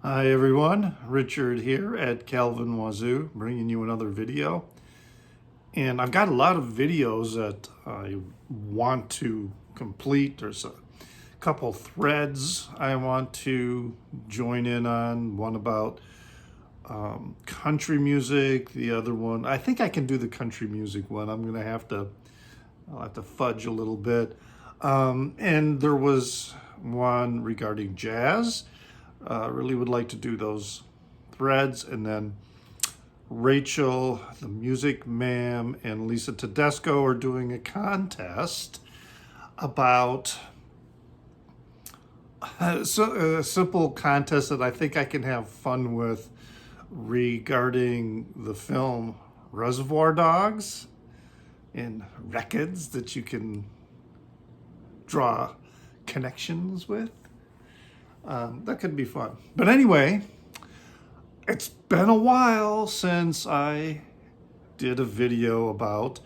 Hi everyone, Richard here at Calvin Wazoo, bringing you another video. And I've got a lot of videos that I want to complete. There's a couple threads I want to join in on. One about country music, the other one, I think I can do the country music one. I'll have to fudge a little bit. And there was one regarding jazz. Really would like to do those threads. And then Rachel, the Music Ma'am, and Lisa Tedesco are doing a contest about a simple contest that I think I can have fun with regarding the film Reservoir Dogs and records that you can draw connections with. That could be fun. But anyway, it's been a while since I did a video about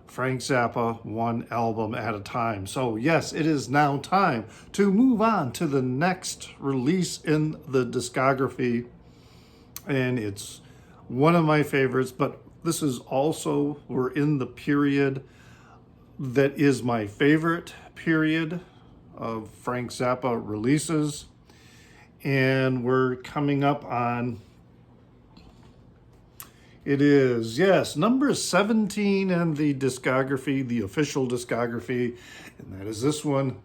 Frank Zappa, one album at a time. So yes, it is now time to move on to the next release in the discography. And it's one of my favorites, but this is also, we're in the period that is my favorite period of Frank Zappa releases. And we're coming up on, it is, yes, number 17 in the discography, the official discography, and that is this one,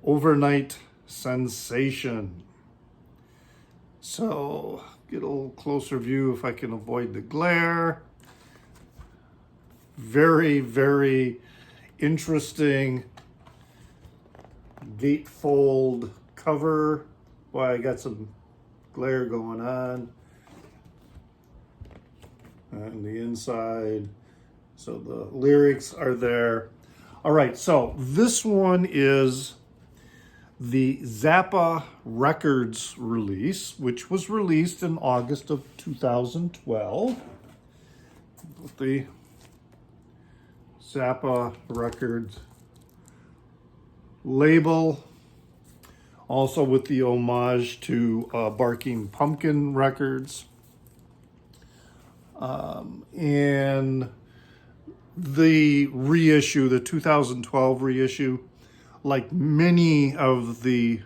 Over-Nite Sensation. So, get a little closer view if I can avoid the glare. Very, very interesting gatefold cover. Boy, I got some glare going on the inside. So the lyrics are there. All right, so this one is the Zappa Records release, which was released in August of 2012. With the Zappa Records label. Also with the homage to Barking Pumpkin Records. And the reissue, the 2012 reissue, like many of the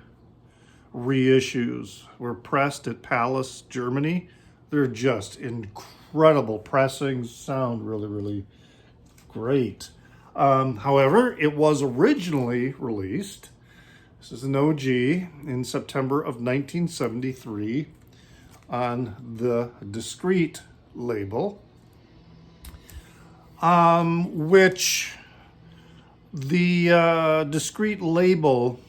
reissues, were pressed at Palace, Germany. They're just incredible pressings, sound really, really great. However, it was originally released, this is an OG, in September of 1973 on the Discreet label, which the Discreet label,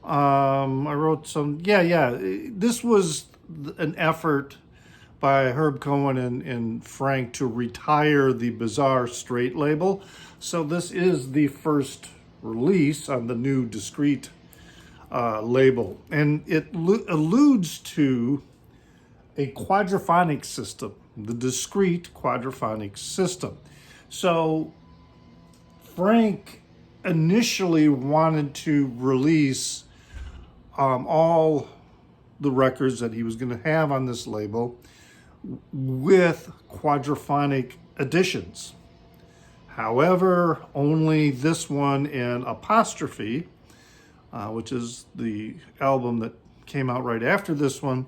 I wrote some, this was an effort by Herb Cohen and Frank to retire the Bizarre Straight label. So this is the first release on the new Discreet label. And it alludes to a quadraphonic system, the Discreet quadraphonic system. So Frank initially wanted to release all the records that he was going to have on this label with quadraphonic additions. However, only this one and Apostrophe, which is the album that came out right after this one,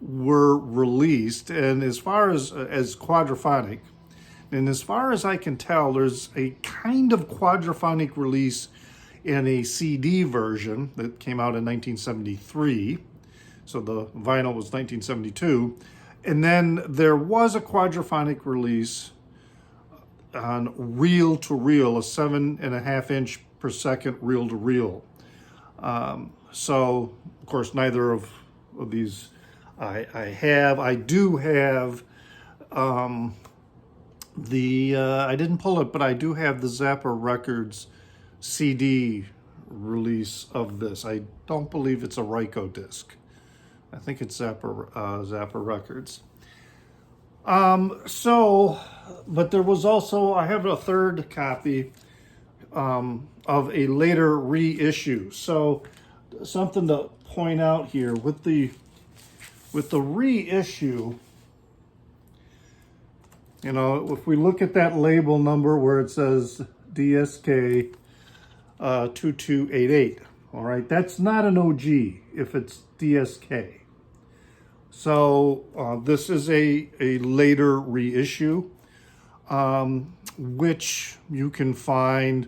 were released. And as far as quadraphonic, and as far as I can tell, there's a kind of quadraphonic release in a CD version that came out in 1973. So the vinyl was 1972. And then there was a quadraphonic release on reel-to-reel, a 7.5 inch per second reel-to-reel. So, of course, neither of these I have. I do have I didn't pull it, but I do have the Zappa Records CD release of this. I don't believe it's a Ryko disc. I think it's Zappa Records. But there was also, I have a third copy of a later reissue. So something to point out here with the with the reissue, you know, if we look at that label number where it says DSK 2288, all right, that's not an OG if it's DSK. So this is a later reissue, which you can find.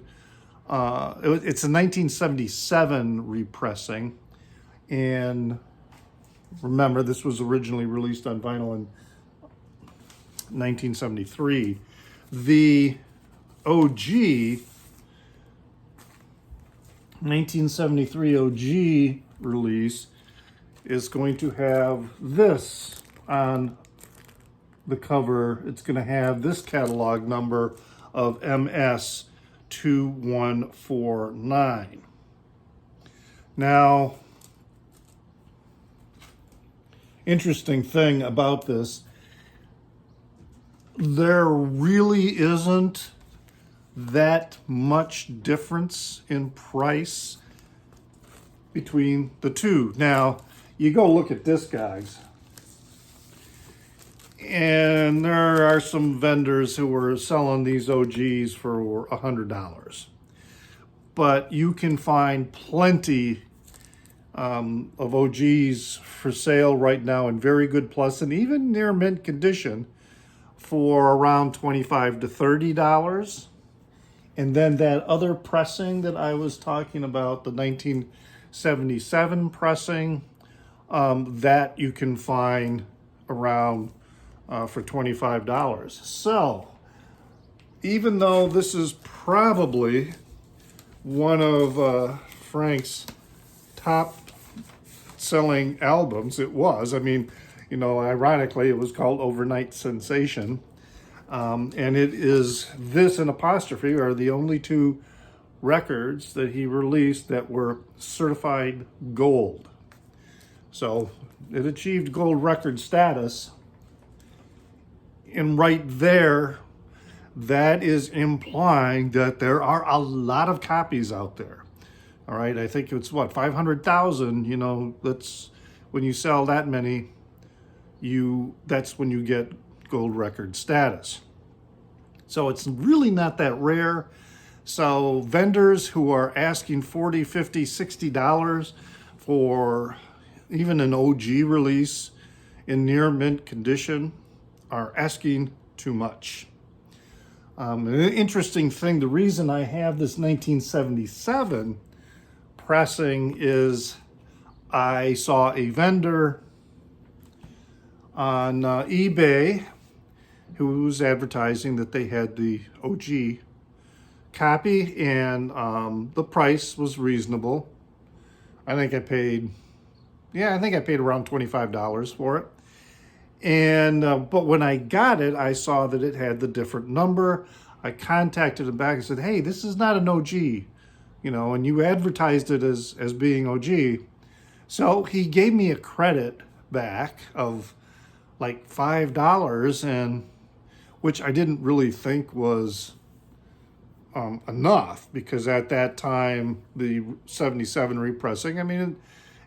It's a 1977 repressing, and remember, this was originally released on vinyl in 1973. The OG 1973 OG release is going to have this on the cover. It's going to have this catalog number of MS 2149. Now, interesting thing about this, there really isn't that much difference in price between the two. Now, you go look at Discogs, and there are some vendors who are selling these OGs for $100. But you can find plenty of OGs for sale right now in very good plus and even near mint condition for around $25 to $30. And then that other pressing that I was talking about, the 1977 pressing, that you can find around for $25. So even though this is probably one of Frank's top selling albums, it was. I mean, you know, ironically, it was called Over-Nite Sensation. And it is, this and Apostrophe are the only two records that he released that were certified gold. So it achieved gold record status. And right there, that is implying that there are a lot of copies out there. All right, I think it's what, 500,000, you know, that's when you sell that many, that's when you get gold record status. So it's really not that rare. So vendors who are asking $40, $50, $60 for even an OG release in near mint condition are asking too much. An interesting thing, the reason I have this 1977 pressing is I saw a vendor on eBay who was advertising that they had the OG copy, and the price was reasonable. I think I paid around $25 for it. And but when I got it, I saw that it had the different number. I contacted him back and said, "Hey, this is not an OG, you know, and you advertised it as being OG." So he gave me a credit back of like $5, and which I didn't really think was enough, because at that time, the 77 repressing, I mean,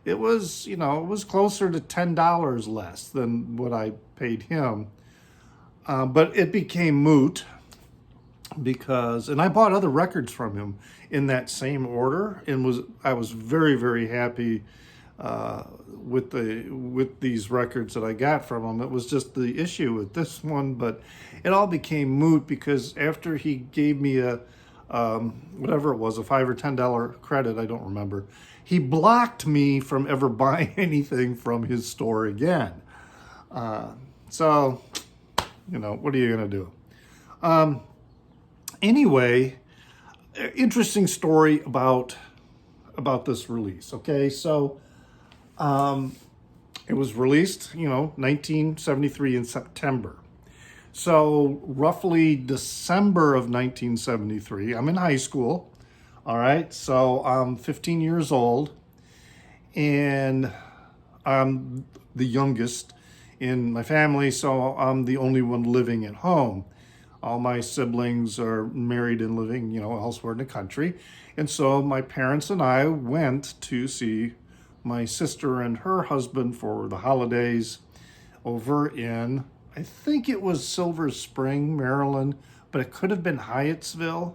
it was, you know, it was closer to $10 less than what I paid him. But it became moot because, and I bought other records from him in that same order, and I was very, very happy with these records that I got from him. It was just the issue with this one, but it all became moot because after he gave me a whatever it was, a $5 or $10 credit, I don't remember, he blocked me from ever buying anything from his store again. So, you know, what are you gonna do? Anyway, interesting story about this release. Okay, so it was released, you know, 1973 in September. So roughly December of 1973, I'm in high school. All right, so I'm 15 years old, and I'm the youngest in my family, so I'm the only one living at home. All my siblings are married and living, you know, elsewhere in the country. And so my parents and I went to see my sister and her husband for the holidays over in, I think it was Silver Spring, Maryland, but it could have been Hyattsville,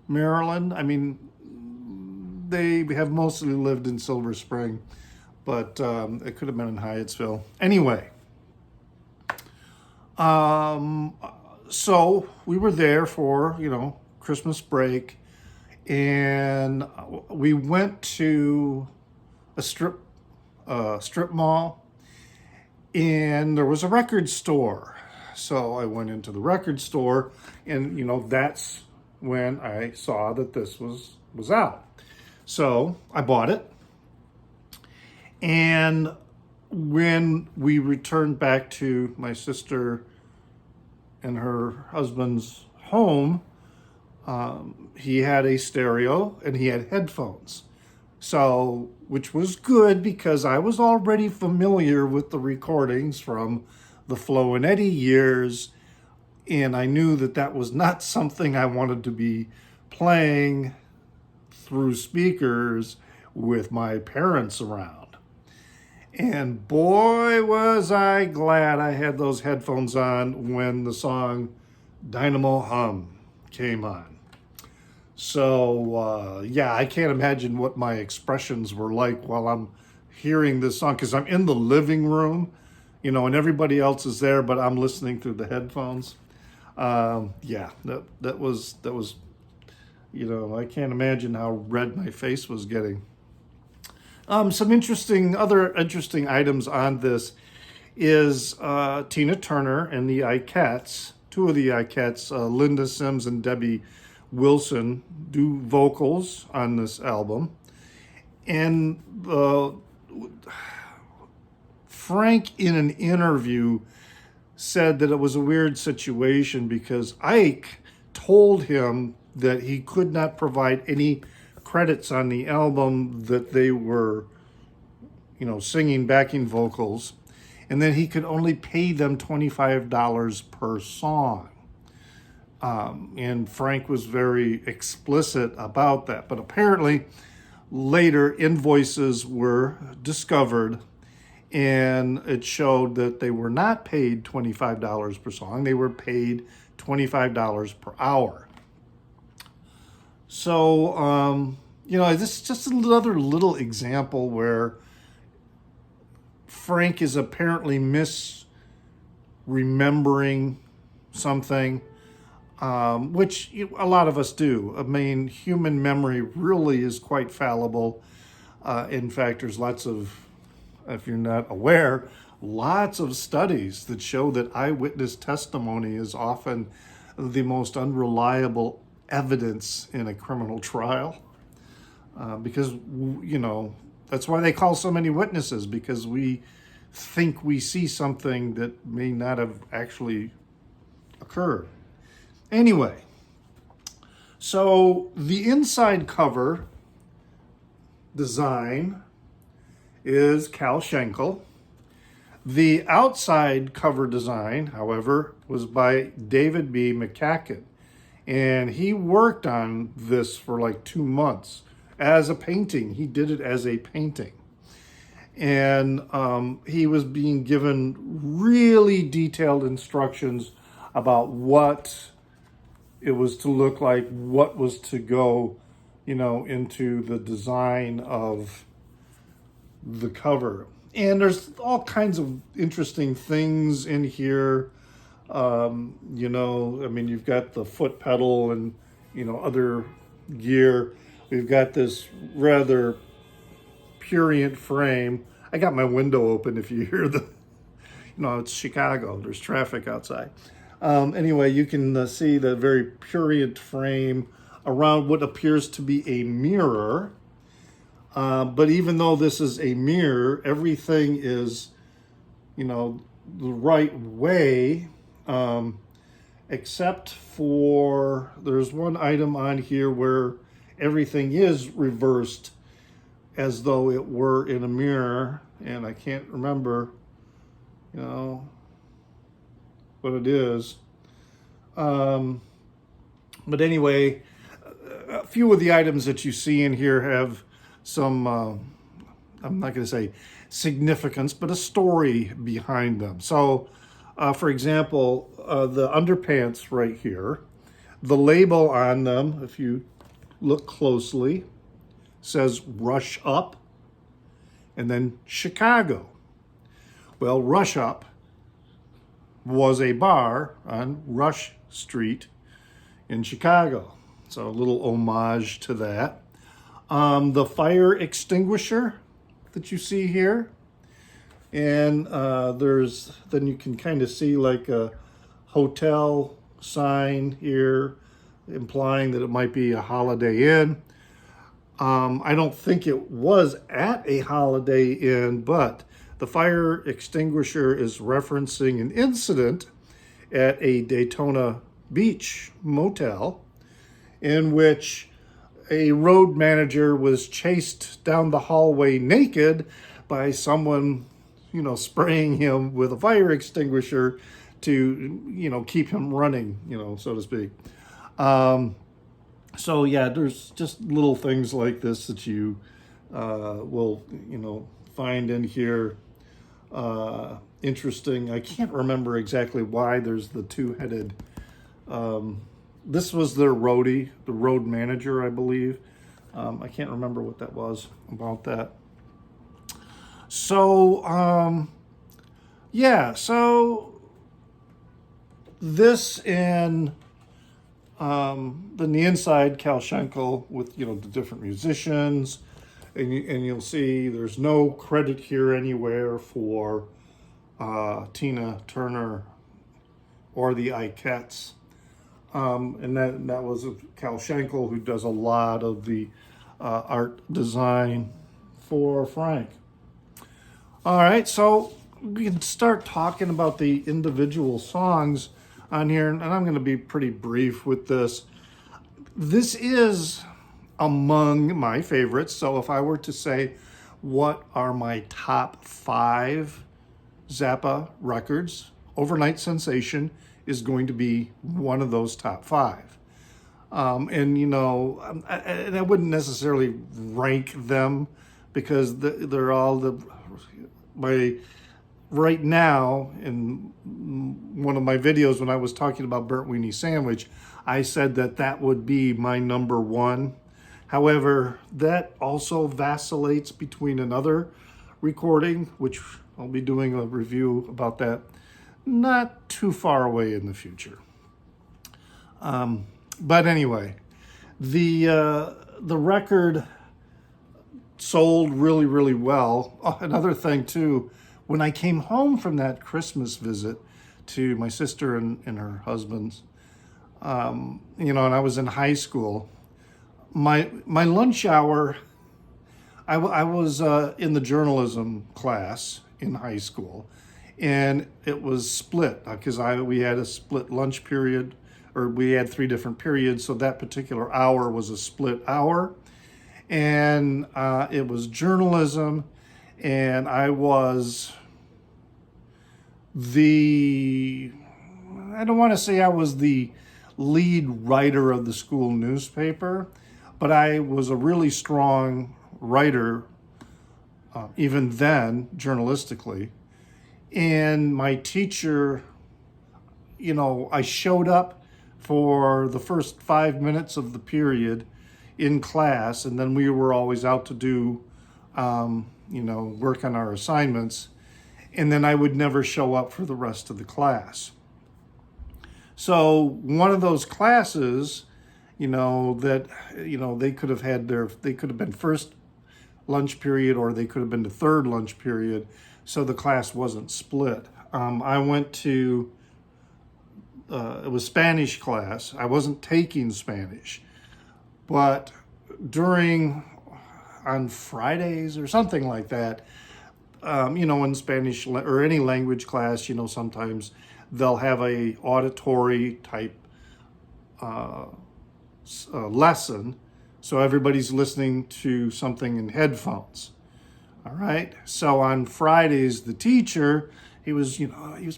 Maryland. I mean, they have mostly lived in Silver Spring, but it could have been in Hyattsville. Anyway, so we were there for, Christmas break, and we went to a strip mall, and there was a record store. So I went into the record store, and that's when I saw that this was out. So I bought it, and when we returned back to my sister and her husband's home, he had a stereo and he had headphones. So, which was good because I was already familiar with the recordings from the Flo and Eddie years, and I knew that that was not something I wanted to be playing through speakers with my parents around. And boy, was I glad I had those headphones on when the song Dynamo Hum came on. So, yeah, I can't imagine what my expressions were like while I'm hearing this song, because I'm in the living room, and everybody else is there, but I'm listening through the headphones. Yeah, that was, I can't imagine how red my face was getting. Some other interesting items on this is Tina Turner and the Ikettes, two of the Ikettes, Linda Sims and Debbie Wilson, do vocals on this album. And Frank, in an interview, said that it was a weird situation because Ike told him that he could not provide any credits on the album that they were, singing backing vocals, and then he could only pay them $25 per song. And Frank was very explicit about that. But apparently, later invoices were discovered, and it showed that they were not paid $25 per song. They were paid $25 per hour. So, this is just another little example where Frank is apparently misremembering something, which a lot of us do. I mean, human memory really is quite fallible. In fact, there's lots of, if you're not aware, lots of studies that show that eyewitness testimony is often the most unreliable evidence in a criminal trial. Because, that's why they call so many witnesses, because we think we see something that may not have actually occurred. Anyway, so the inside cover design is Cal Schenkel. The outside cover design, however, was by David B. McCacken. And he worked on this for like 2 months as a painting. He did it as a painting. And he was being given really detailed instructions about what it was to look like, what was to go, into the design of the cover. And there's all kinds of interesting things in here. You've got the foot pedal and, other gear. We've got this rather prurient frame. I got my window open if you hear it's Chicago. There's traffic outside. Anyway, you can see the very prurient frame around what appears to be a mirror. But even though this is a mirror, everything is, the right way, except for there's one item on here where everything is reversed as though it were in a mirror, and I can't remember, what it is. But anyway, a few of the items that you see in here have some I'm not going to say significance, but a story behind them. So, for example, the underpants right here, the label on them, if you look closely, says Rush Up and then Chicago. Well, Rush Up was a bar on Rush Street in Chicago. So a little homage to that. The fire extinguisher that you see here. And then you can kind of see like a hotel sign here implying that it might be a Holiday Inn. I don't think it was at a Holiday Inn, but the fire extinguisher is referencing an incident at a Daytona Beach motel in which a road manager was chased down the hallway naked by someone, spraying him with a fire extinguisher to, keep him running, so to speak. So yeah, there's just little things like this that you will, find in here. Interesting. I can't remember exactly why there's the two-headed. This was their roadie, the road manager, I believe. I can't remember what that was about that. So, so this and then the inside, Cal Schenkel with, the different musicians. And you'll see there's no credit here anywhere for Tina Turner or the Ikettes. And that was Cal Schenkel, who does a lot of the art design for Frank. All right, so we can start talking about the individual songs on here, and I'm going to be pretty brief with this. This is among my favorites, so if I were to say what are my top 5 Zappa records, Over-Nite Sensation is going to be one of those top 5. And I wouldn't necessarily rank them because they're all right now, in one of my videos when I was talking about Burnt Weenie Sandwich, I said that would be my number 1. However, that also vacillates between another recording, which I'll be doing a review about that not too far away in the future. But anyway, the record sold really, really well. Oh, another thing too, when I came home from that Christmas visit to my sister and her husband's, and I was in high school, my lunch hour, I was in the journalism class in high school, and it was split because we had a split lunch period, or we had 3 different periods, so that particular hour was a split hour. And it was journalism, and I was I don't want to say I was the lead writer of the school newspaper, but I was a really strong writer, even then, journalistically. And my teacher, I showed up for the first 5 minutes of the period in class, and then we were always out to do, work on our assignments, and then I would never show up for the rest of the class. So one of those classes, that, they could have been first lunch period, or they could have been the third lunch period, so the class wasn't split. I went to, it was Spanish class. I wasn't taking Spanish. But on Fridays or something like that, in Spanish or any language class, sometimes they'll have a auditory type lesson. So everybody's listening to something in headphones. All right. So on Fridays, the teacher, he was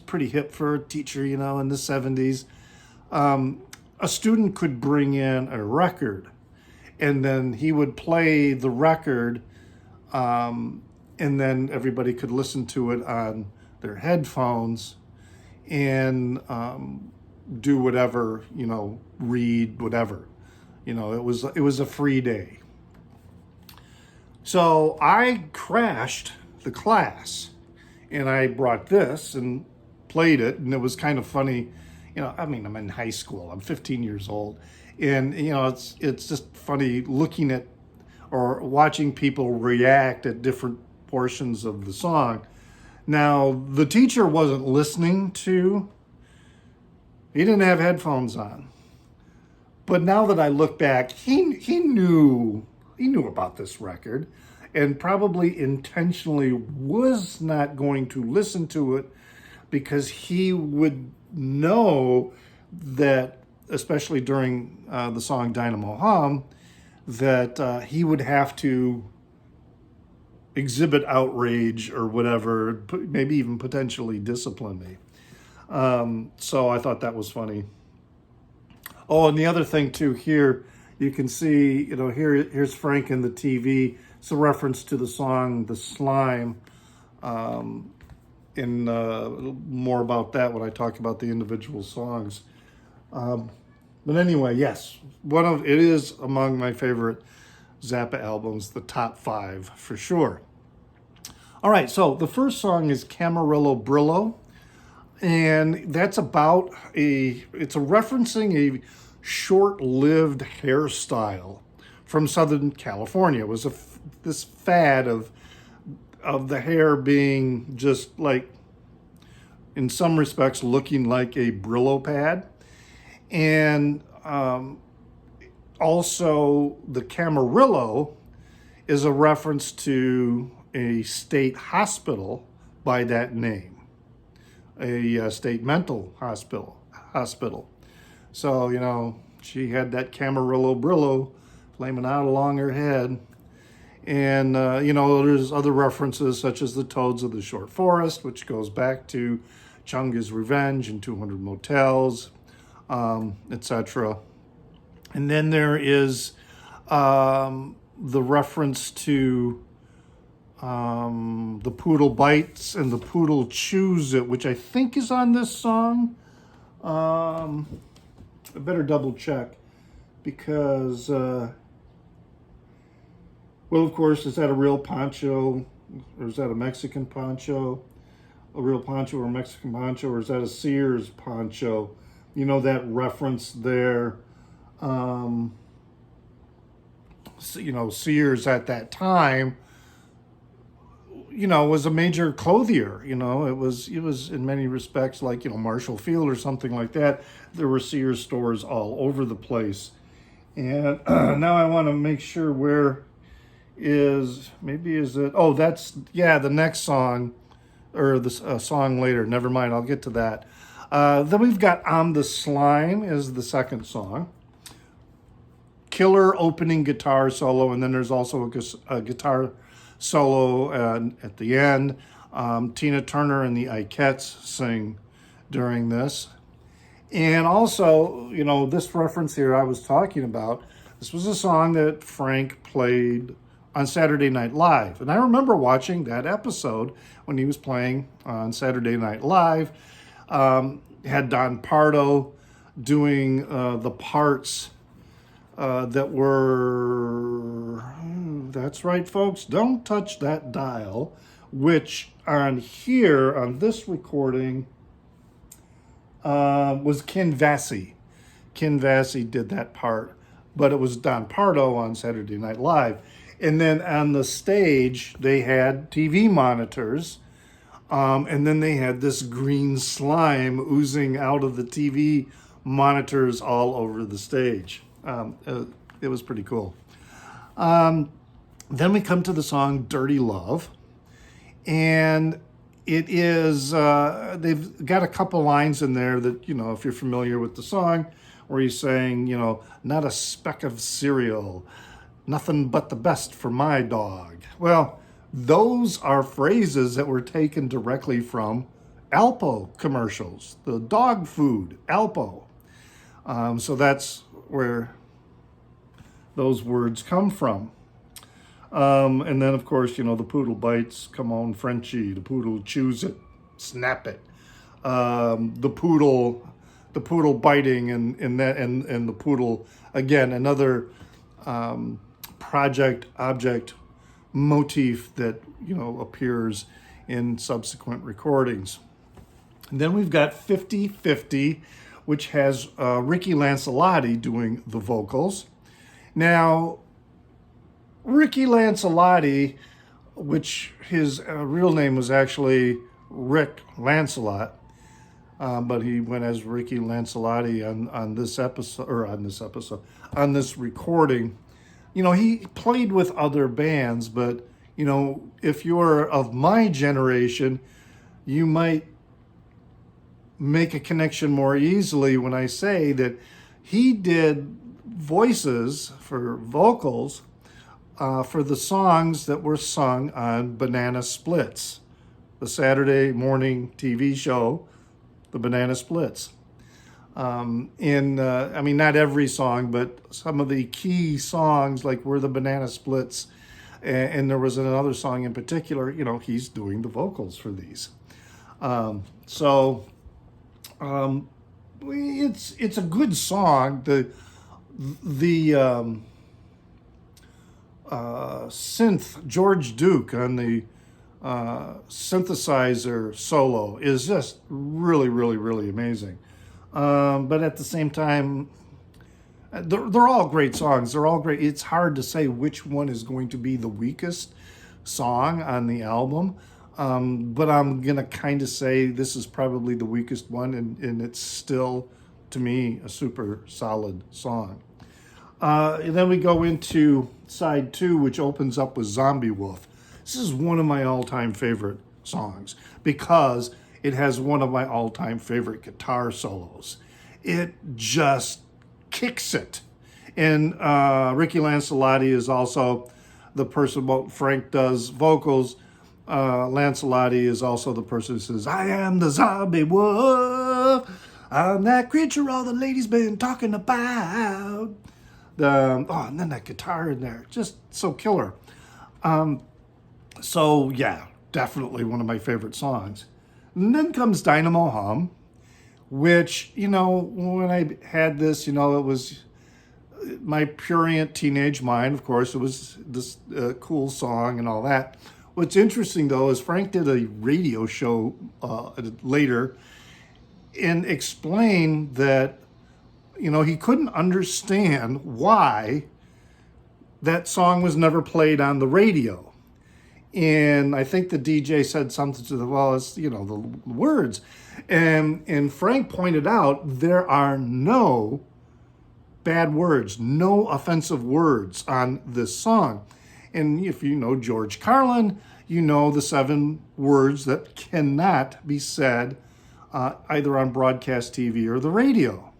pretty hip for a teacher, in the 70s. A student could bring in a record, and then he would play the record and then everybody could listen to it on their headphones and do whatever, read whatever. It was a free day. So I crashed the class, and I brought this and played it, and it was kind of funny. I'm in high school. I'm 15 years old, and it's just funny looking at or watching people react at different portions of the song. Now, the teacher wasn't listening to. He didn't have headphones on. But now that I look back, he knew about this record, and probably intentionally was not going to listen to it, because he would know that, especially during the song Dynamo Hum, that he would have to exhibit outrage or whatever, maybe even potentially discipline me. So I thought that was funny. Oh, and the other thing too, here you can see, here's Frank in the TV. It's a reference to the song "The Slime." And more about that when I talk about the individual songs. But anyway, yes, it is among my favorite Zappa albums, the top 5 for sure. All right, so the first song is Camarillo Brillo, and that's about it's referencing a short-lived hairstyle from Southern California. It was this fad of the hair being just like, in some respects, looking like a Brillo pad. And also the Camarillo is a reference to a state hospital by that name, a state mental hospital. So, she had that Camarillo Brillo flaming out along her head. And, there's other references such as the Toads of the Short Forest, which goes back to Chunga's Revenge and 200 Motels, etc. And then there is the reference to the poodle bites and the poodle chews it, which I think is on this song. I better double check because... well, of course, is that a real poncho, or is that a Mexican poncho? A real poncho or a Mexican poncho, or is that a Sears poncho? That reference there. Sears at that time, was a major clothier. It was in many respects like, Marshall Field or something like that. There were Sears stores all over the place. And now I want to make sure where... the next song, or the song later. Never mind, I'll get to that. Then we've got "On the Slime" is the second song. Killer opening guitar solo, and then there's also a guitar solo at the end. Tina Turner and the Ikettes sing during this. And also, this reference here I was talking about, this was a song that Frank played on Saturday Night Live. And I remember watching that episode when he was playing on Saturday Night Live. Had Don Pardo doing the parts that were, that's right, folks, don't touch that dial, which on here, on this recording, was Ken Vassie. Ken Vassie did that part, but it was Don Pardo on Saturday Night Live. And then on the stage, they had TV monitors, and then they had this green slime oozing out of the TV monitors all over the stage. It was pretty cool. Then we come to the song "Dirty Love," and it is, they've got a couple lines in there that, if you're familiar with the song, where he's saying, not a speck of cereal, nothing but the best for my dog. Well, those are phrases that were taken directly from Alpo commercials, the dog food, Alpo. So that's where those words come from. And then, of course, the poodle bites. Come on, Frenchie. The poodle chews it, snap it. The poodle biting, and the poodle again. Another project object motif that appears in subsequent recordings. And then we've got 50/50, which has Ricky Lancelotti doing the vocals. Now, Ricky Lancelotti, which his real name was actually Rick Lancelot, but he went as Ricky Lancelotti on this recording. He played with other bands, but if you're of my generation, you might make a connection more easily when I say that he did voices for vocals for the songs that were sung on Banana Splits, the Saturday morning TV show, the Banana Splits. I mean, not every song, but some of the key songs, like We're the Banana Splits, and there was another song in particular, he's doing the vocals for these. It's a good song. The synth, George Duke on the synthesizer solo is just really, really, really amazing. But at the same time, they're all great songs. They're all great. It's hard to say which one is going to be the weakest song on the album. But I'm going to kind of say this is probably the weakest one, and it's still, to me, a super solid song. And then we go into side 2, which opens up with Zombie Wolf. This is one of my all-time favorite songs because it has one of my all-time favorite guitar solos. It just kicks it. And Ricky Lancelotti is also the person, well, Frank does vocals. Lancelotti is also the person who says, I am the zombie wolf. I'm that creature all the ladies been talking about. And then that guitar in there, just so killer. So yeah, definitely one of my favorite songs. And then comes Dynamo Hum, which, when I had this, it was my prurient teenage mind, of course. It was this cool song and all that. What's interesting, though, is Frank did a radio show later and explained that, he couldn't understand why that song was never played on the radio. And I think the DJ said something to it's, the words. And Frank pointed out there are no bad words, no offensive words on this song. And if you know George Carlin, you know the 7 words that cannot be said either on broadcast TV or the radio.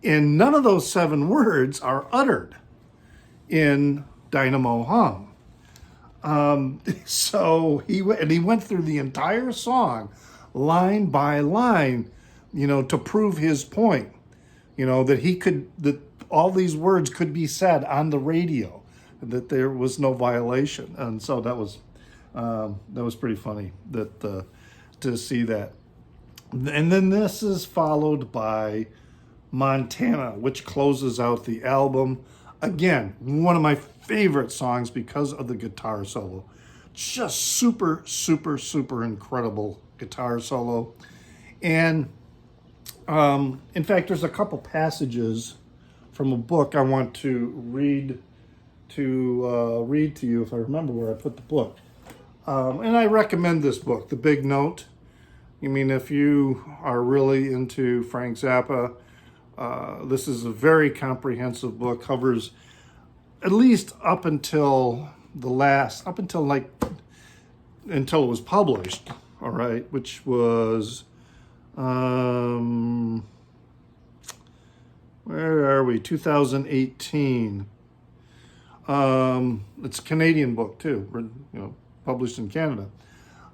And none of those 7 words are uttered in Dynamo Hum. So he went through the entire song, line by line, to prove his point, that all these words could be said on the radio, that there was no violation. And so that was pretty funny to see that. And then this is followed by Montana, which closes out the album. Again, one of my favorite songs because of the guitar solo. Just super, super, super incredible guitar solo. And in fact, there's a couple passages from a book I want to read to you if I remember where I put the book. And I recommend this book, The Big Note. I mean, if you are really into Frank Zappa, this is a very comprehensive book, covers at least up until until it was published, all right, which was, where are we, 2018. It's a Canadian book too, published in Canada.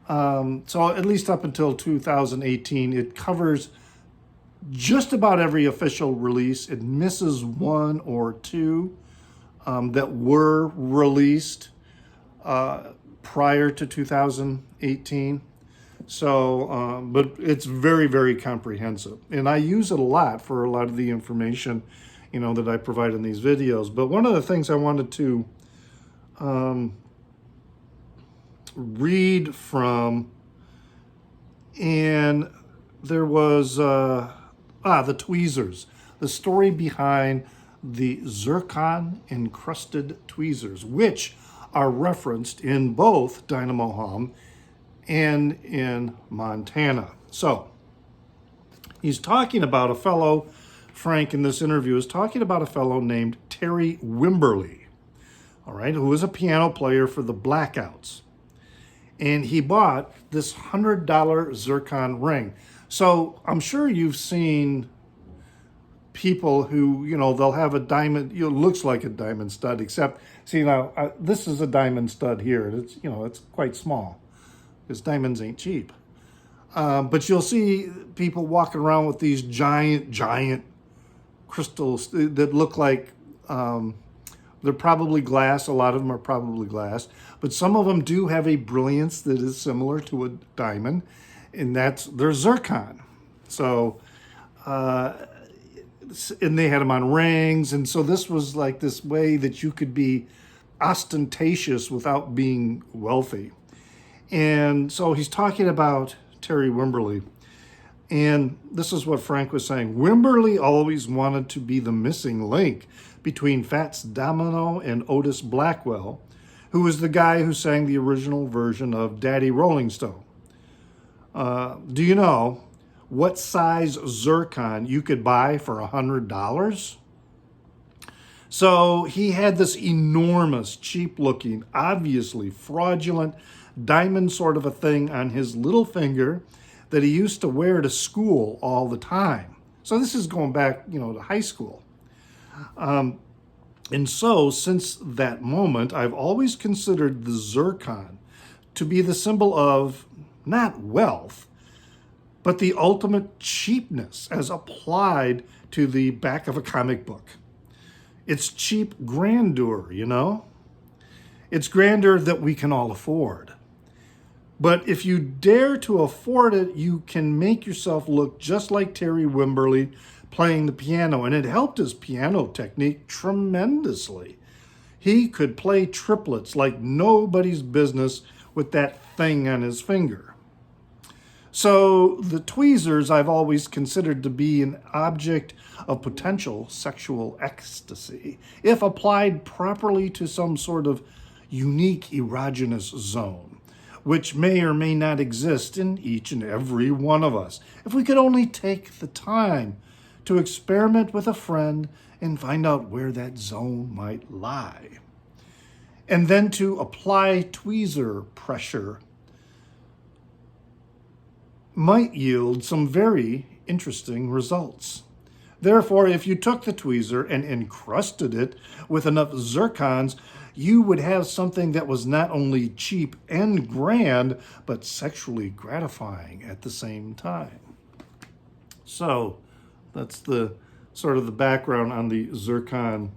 So at least up until 2018, it covers just about every official release. It misses 1 or 2 that were released prior to 2018. So, but it's very, very comprehensive. And I use it a lot for a lot of the information, that I provide in these videos. But one of the things I wanted to read from, and there was, the tweezers, the story behind the zircon encrusted tweezers, which are referenced in both Dynamo Hum and in Montana. So he's talking about a fellow, Frank in this interview is talking about a fellow named Terry Wimberly, all right, who was a piano player for the Blackouts. And he bought this $100 zircon ring. So I'm sure you've seen people who, they'll have a diamond, it looks like a diamond stud, except, see now, this is a diamond stud here. It's, it's quite small because diamonds ain't cheap. But you'll see people walking around with these giant crystals that look like they're probably glass. A lot of them are probably glass, but some of them do have a brilliance that is similar to a diamond, and they're zircon. So, and they had them on rings, and so this was like this way that you could be ostentatious without being wealthy. And so he's talking about Terry Wimberly, and this is what Frank was saying. Wimberly always wanted to be the missing link between Fats Domino and Otis Blackwell, who was the guy who sang the original version of Daddy Rolling Stone. Do you know what size zircon you could buy for $100? So he had this enormous, cheap-looking, obviously fraudulent diamond sort of a thing on his little finger that he used to wear to school all the time. So this is going back, to high school. And so since that moment, I've always considered the zircon to be the symbol of not wealth, but the ultimate cheapness as applied to the back of a comic book. It's cheap grandeur, It's grandeur that we can all afford. But if you dare to afford it, you can make yourself look just like Terry Wimberly playing the piano, and it helped his piano technique tremendously. He could play triplets like nobody's business with that thing on his finger. So the tweezers I've always considered to be an object of potential sexual ecstasy if applied properly to some sort of unique erogenous zone, which may or may not exist in each and every one of us, if we could only take the time to experiment with a friend and find out where that zone might lie. And then to apply tweezer pressure might yield some very interesting results. Therefore, if you took the tweezer and encrusted it with enough zircons, you would have something that was not only cheap and grand, but sexually gratifying at the same time. So that's the sort of the background on the zircon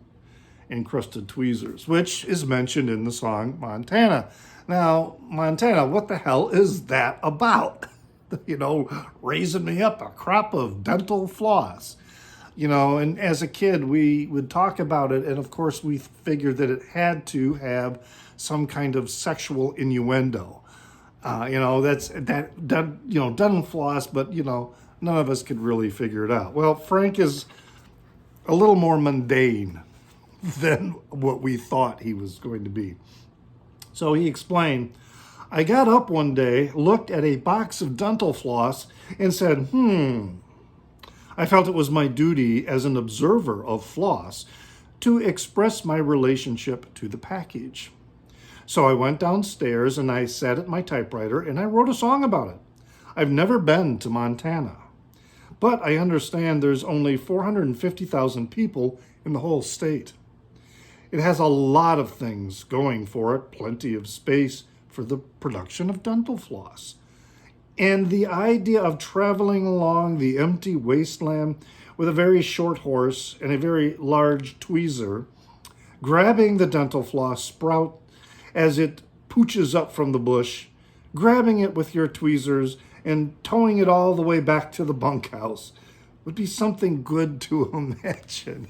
encrusted tweezers, which is mentioned in the song Montana. Now, Montana, what the hell is that about? Raising me up a crop of dental floss. And as a kid, we would talk about it, and of course we figured that it had to have some kind of sexual innuendo. That's dental floss, but none of us could really figure it out. Well, Frank is a little more mundane than what we thought he was going to be. So he explained, I got up one day, looked at a box of dental floss, and said, I felt it was my duty as an observer of floss to express my relationship to the package. So I went downstairs and I sat at my typewriter and I wrote a song about it. I've never been to Montana, but I understand there's only 450,000 people in the whole state. It has a lot of things going for it, plenty of space for the production of dental floss. And the idea of traveling along the empty wasteland with a very short horse and a very large tweezer, grabbing the dental floss sprout as it pooches up from the bush, grabbing it with your tweezers and towing it all the way back to the bunkhouse would be something good to imagine.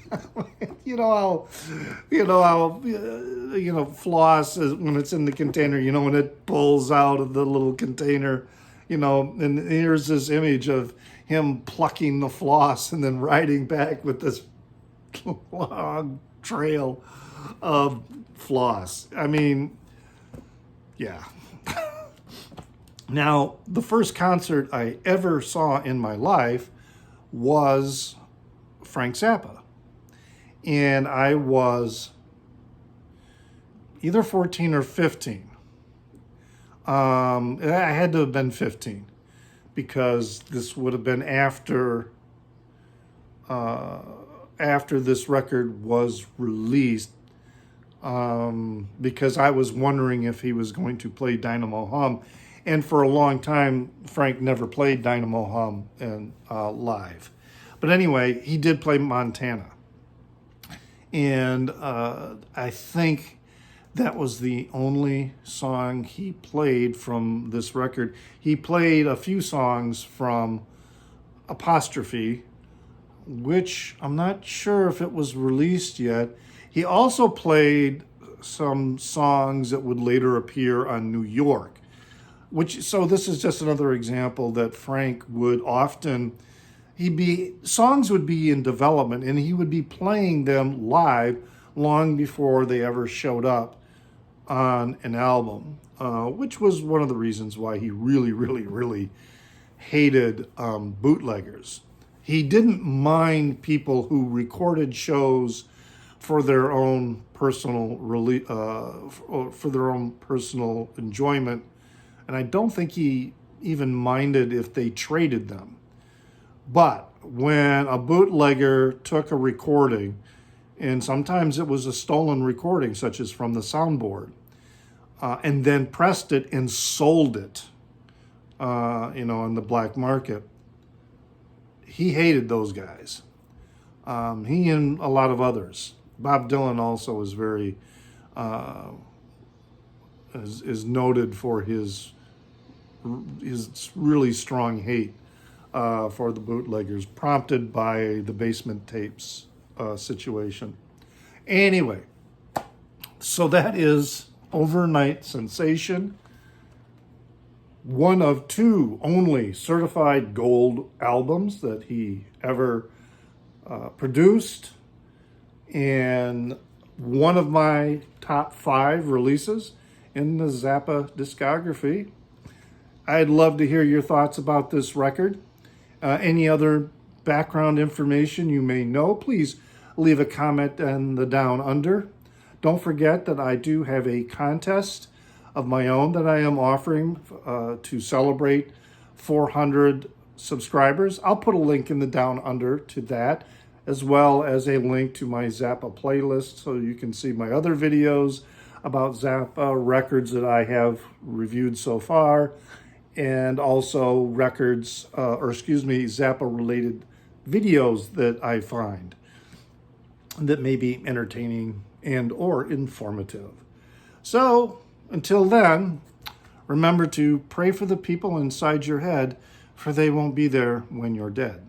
Floss is when it's in the container, when it pulls out of the little container, and here's this image of him plucking the floss and then riding back with this long trail of floss. I mean, yeah. Now, the first concert I ever saw in my life was Frank Zappa. And I was either 14 or 15. I had to have been 15 because this would have been after this record was released, because I was wondering if he was going to play Dynamo Hum. And for a long time, Frank never played Dynamo Hum live. But anyway, he did play Montana. And I think that was the only song he played from this record. He played a few songs from Apostrophe, which I'm not sure if it was released yet. He also played some songs that would later appear on New York. So this is just another example that Frank would often, songs would be in development and he would be playing them live long before they ever showed up on an album, which was one of the reasons why he really, really, really hated bootleggers. He didn't mind people who recorded shows for their own personal for their own personal enjoyment. And I don't think he even minded if they traded them. But when a bootlegger took a recording, and sometimes it was a stolen recording, such as from the soundboard, and then pressed it and sold it, on the black market, he hated those guys. He and a lot of others. Bob Dylan also is very, is noted for his really strong hate for the bootleggers, prompted by the basement tapes situation. Anyway, so that is Over-Nite Sensation, one of two only certified gold albums that he ever produced, and one of my top 5 releases in the Zappa discography. I'd love to hear your thoughts about this record. Any other background information you may know, please leave a comment in the down under. Don't forget that I do have a contest of my own that I am offering to celebrate 400 subscribers. I'll put a link in the down under to that, as well as a link to my Zappa playlist so you can see my other videos about Zappa records that I have reviewed so far, and also Zappa related videos that I find that may be entertaining and or informative. So until then, remember to pray for the people inside your head, for they won't be there when you're dead.